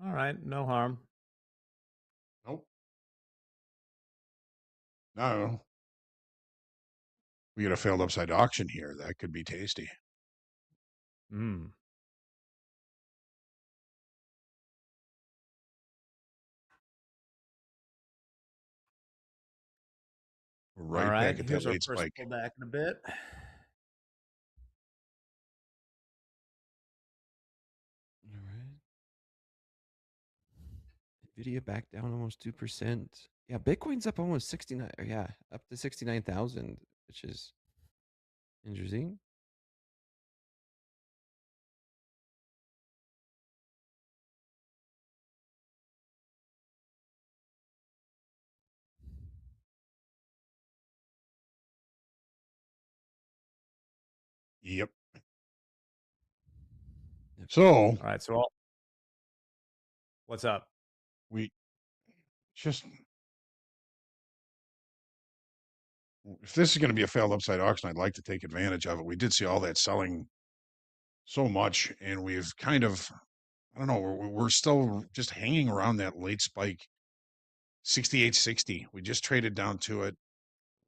All right, no harm. Nope. No. We get a failed upside auction here. That could be tasty. Mm. We're All right right, back at that here's our late first spike. pullback in a bit. All right. Nvidia back down almost 2%. Yeah, Bitcoin's up almost 69. Yeah, up to 69,000, which is interesting. Yep. Yep. So All right, what's up? we just, if this is going to be a failed upside auction, I'd like to take advantage of it. We did see all that selling so much, and we've kind of, I don't know, we're still just hanging around that late spike 68.60. We just traded down to it.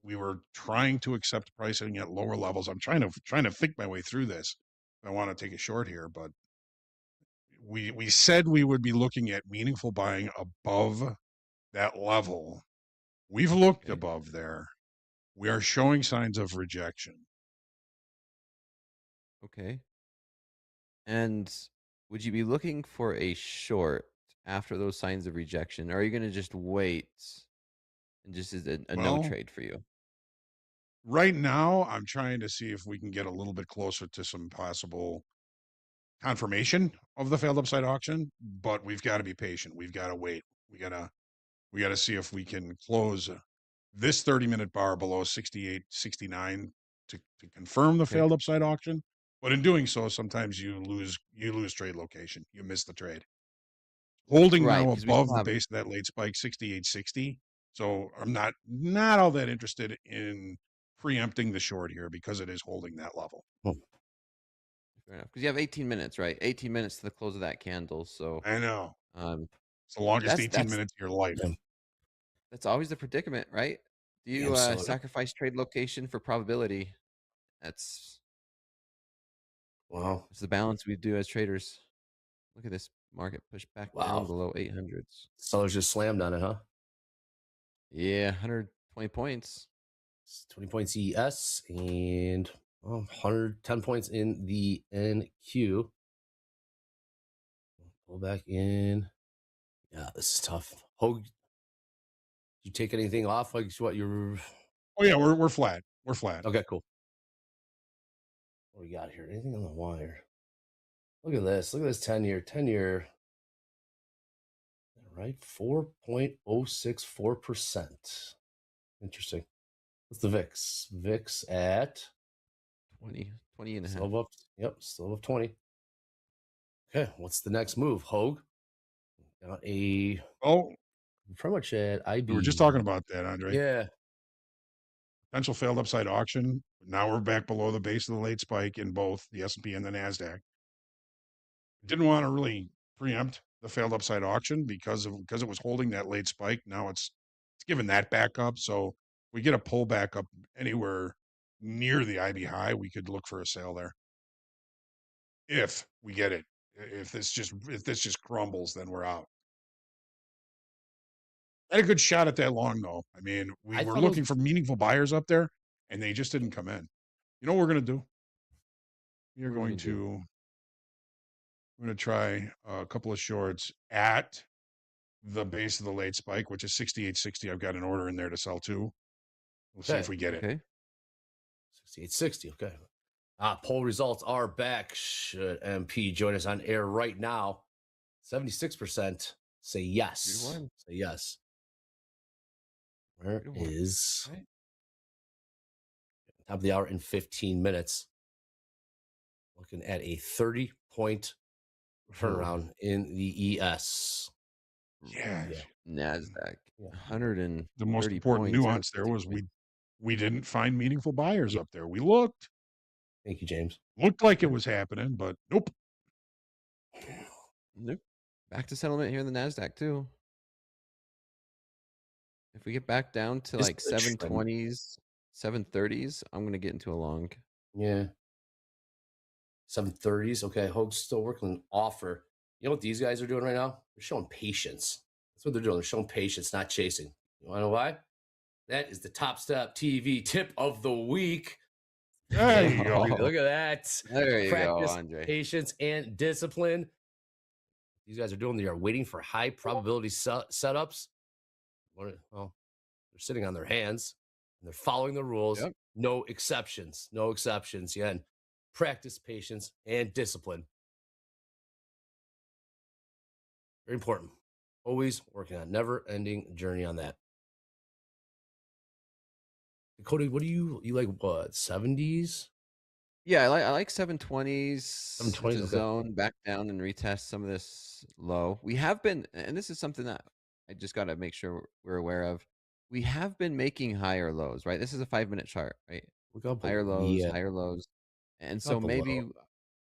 We were trying to accept pricing at lower levels. I'm trying to think my way through this. I want to take a short here, but we said we would be looking at meaningful buying above that level. We've looked Okay. above there. We are showing signs of rejection. Okay. And would you be looking for a short after those signs of rejection? Or are you going to just wait and just is a no Well, trade for you? right now, I'm trying to see if we can get a little bit closer to some possible confirmation of the failed upside auction, but we've got to be patient. We've got to wait. We got to see if we can close this 30-minute bar below 68.69 to confirm the Okay. failed upside auction. But in doing so, sometimes you lose trade location. You miss the trade. Holding Right. now Because we above still the have, base of that late spike 68.60. So I'm not all that interested in preempting the short here because it is holding that level. oh, fair enough. Because you have 18 minutes, right? 18 minutes to the close of that candle. So I know. um, It's the longest that's 18 that's minutes of your life. Yeah, that's always the predicament, right? Do yeah, you absolutely. sacrifice trade location for probability? That's Wow. that's the balance we do as traders. Look at this market push back down Wow. below 800s. Sellers just slammed on it, huh? Yeah, 120 points. It's 20 points ES and 110 points in the NQ. Pull back in. Yeah, this is tough. Hogue, did you take anything off? Like what you're Oh yeah, we're flat. We're flat. okay, cool. What do we got here? Anything on the wire? Look at this. Look at this 10-year. 10-year. Right? 4.064%. Interesting. What's the VIX? VIX at 20, 20 and a still half. above. Yep, still above 20. Okay, what's the next move? Hogue got a Oh, pretty much at we were just IB. talking about that, Andre. Yeah. Potential failed upside auction. Now we're back below the base of the late spike in both the S&P and the Nasdaq. Didn't want to really preempt the failed upside auction because it was holding that late spike. Now it's giving that back up. So we get a pullback up anywhere near the IB high, we could look for a sale there. If we get it. If this just crumbles, then we're out. Had a good shot at that long though. I mean, we I were thought it was looking for meaningful buyers up there, and they just didn't come in. You know what we're gonna do? We are What are we going gonna do? to we're gonna try a couple of shorts at the base of the late spike, which is 68.60. I've got an order in there to sell too. We'll see if okay. we get it. Okay. 68.60. Okay. Poll results are back. Should MP join us on air right now? 76% say yes. 3 to 1. Say yes. Where 3 to 1. is Okay. top of the hour in 15 minutes? Looking at a 30-point turnaround in the ES. Yeah. Yeah. Nasdaq. Yeah. 130 The most important points. nuance there 150 was points. we didn't find meaningful buyers Yeah. up there. We looked Thank you, James. like it was happening, but nope. Nope. Back to settlement here in the Nasdaq too. If we get back down to This like is a trend. 720s, 730s, I'm gonna get into a long. Yeah. 730s. Okay. Hope's still working an offer. You know what these guys are doing right now? They're showing patience. That's what they're doing. They're showing patience, not chasing. You want to know why? That is the Top Step TV tip of the week. There you go. Look at that. There you go, Practice Andre. patience and discipline. These guys are doing, they are waiting for high probability setups. Well, they're sitting on their hands and they're following the rules. Yep. No exceptions. No exceptions. Yeah. And practice patience and discipline. Very important. Always working on never ending journey on that. Cody, what do you like? What 70s? Yeah, I like 720s 720s. into Okay. zone, back down and retest some of this low. We have been, and this is something that I just got to make sure we're aware of. We have been making higher lows, right? This is a 5-minute chart, right? Look up. Higher lows, Yeah. higher lows. And so Up below. maybe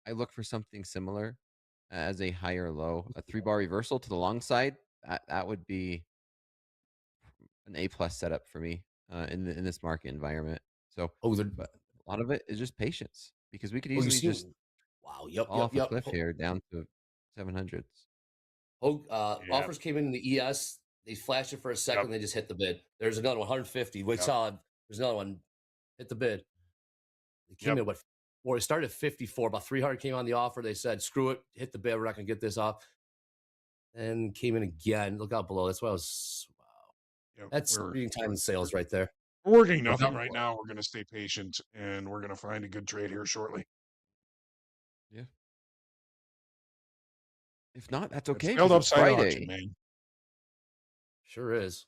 I look for something similar as a higher low, a 3-bar reversal to the long side. That would be an A+ setup for me in this market environment. So, Oh, but a lot of it is just patience because we could you easily see. just Wow. Yep. fall Yep. off a Yep. cliff here down to 700s. Yeah. Offers came in the ES. They flashed it for a second. Yep. They just hit the bid. There's another one, 150. Wait, Yep. solid. There's another one. Hit the bid. They came in it started at 54. About 300 came on the offer. They said, screw it, hit the bid. We're not gonna get this off. And came in again. Look out below. That's why I was wow. Yep. That's reading time and sales right there. We're working Look nothing out right below. now. We're going to stay patient and we're going to find a good trade here shortly. Yeah. If not, that's It's okay failed because it's upside Friday. auction, man. Sure is.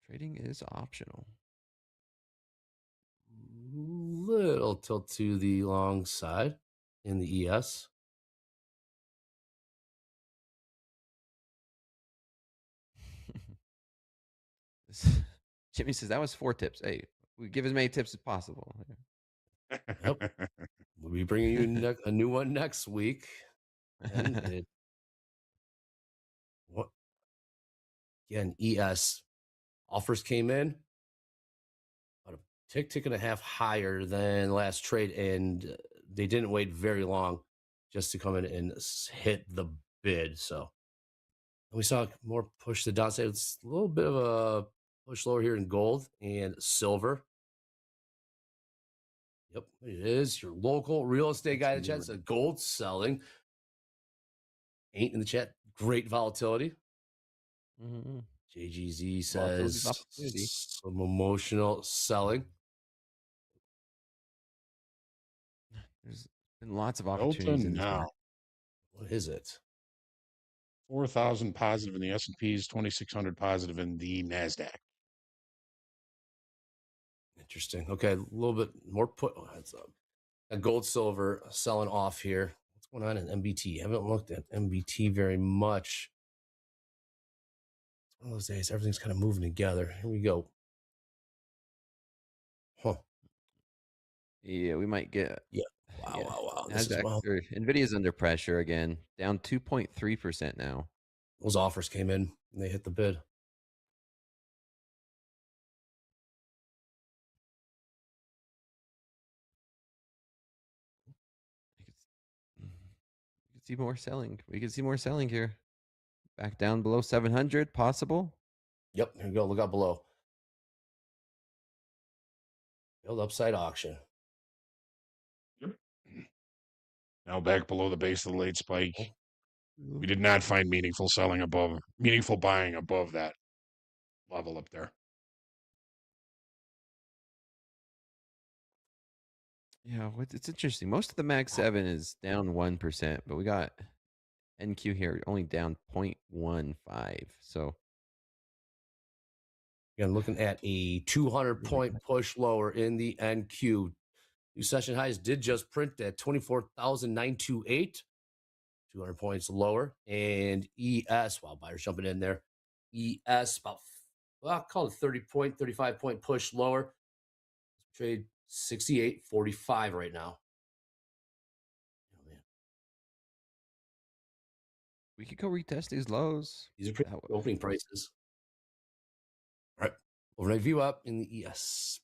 Trading is optional. Little tilt to the long side in the ES. Jimmy says that was 4 tips. Hey, we give as many tips as possible. Yep. We'll be bringing you a new one next week. And it, what again? ES offers came in about a tick and a half higher than last trade, and they didn't wait very long just to come in and hit the bid. So and we saw more push to the downside. It's a little bit of a push lower here in gold and silver. Yep, it is your local real estate guy in the chat said gold selling. Ain't in the chat. Great volatility. Mm-hmm. JGZ Volatility's says opportunity. some emotional selling. There's been lots of Delta opportunities in this now. market. What is it? 4,000 positive in the S&Ps, 2,600 positive in the NASDAQ. Interesting. Okay, a little bit more put. Oh, heads up. A gold, silver selling off here. What's going on in MBT? I haven't looked at MBT very much. It's one of those days. Everything's kind of moving together. Here we go. Huh. Yeah, we might get. Yeah. Wow. Yeah. Wow. Wow. This is Nasdaq well. or Nvidia's under pressure again, down 2.3% now. Those offers came in and they hit the bid. We could see more selling. We could see more selling here. Back down below 700, possible. Yep. Here we go. Look out below. Build upside auction. Now back below the base of the late spike. Oh. We did not find meaningful buying above that level up there. Yeah, it's interesting. Most of the Mag 7 is down 1%, but we got NQ here only down 0.15. So Again, looking at a 200-point push lower in the NQ. New session highs did just print at 24,928, 200 points lower. And ES, wow, buyers jumping in there. ES, about, well, I'll call it 30-point, 35-point push lower. Trade 68.45 right now. We could go retest these lows. These are pretty That good opening prices. All right. Overnight view up in the ES.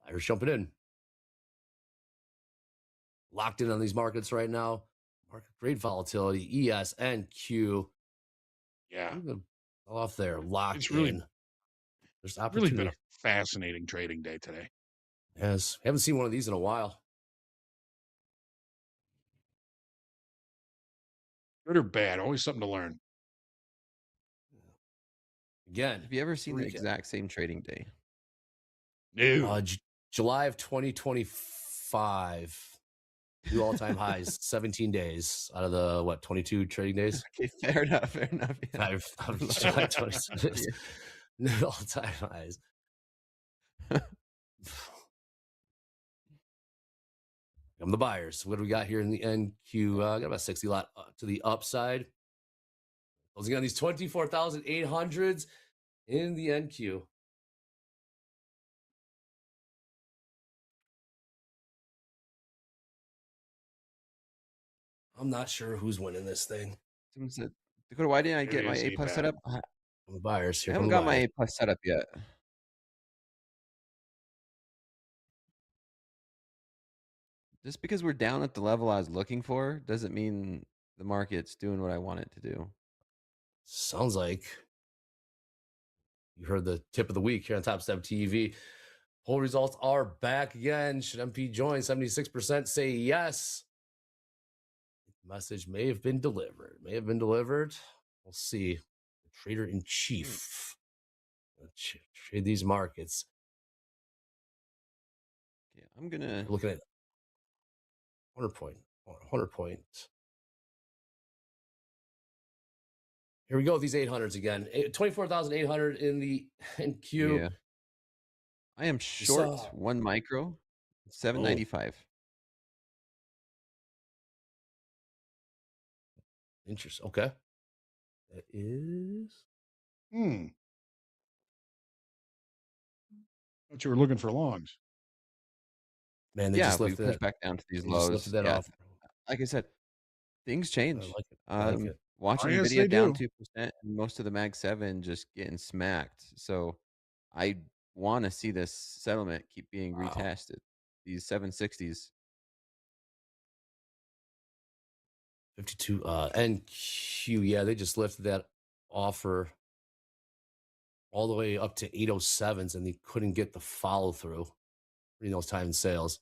Buyers jumping in. Locked in on these markets right now. Market great volatility. ES and Q. Yeah. Off there. Locked It's really, in. There's really been opportunity. a fascinating trading day today. Yes. Haven't seen one of these in a while. Good or bad, always something to learn. Again. Have you ever seen the recap. exact same trading day? No. July of 2025. New all-time highs, 17 days out of the, what, 22 trading days? Okay, fair enough. Fair enough. Yeah. July 26. New all-time highs. I'm the buyers. What do we got here in the NQ? Got about 60 lot to the upside. Closing on these 24,800s in the NQ. I'm not sure who's winning this thing. Someone said, Dakota, why didn't I There get my is A a plus bad. setup? I'm the buyers. I Here haven't come the got my buyers. A plus setup yet. Just because we're down at the level I was looking for doesn't mean the market's doing what I want it to do. Sounds like you heard the tip of the week here on Top Step TV. Poll results are back again. Should MP join? 76% say yes. The message may have been delivered. We'll see. The trader in chief. Trade these markets. Okay, I'm gonna We're looking at 100 point. Here we go. These 800s again. 24,800 in the NQ. Yeah. I am short one micro, 795. Interesting. Okay. That is. Thought you were looking for longs. Man, they Yeah, just we lifted push that. back down to these They just lows. lifted that Yeah, off. like I said, things change. I like it. I like it. Watching Oh, yes, Nvidia they down do. 2% and most of the Mag 7 just getting smacked. So I want to see this settlement keep being Wow. retested. These 760s. 52 NQ. Yeah, they just lifted that offer all the way up to 807s and they couldn't get the follow through in those time and sales.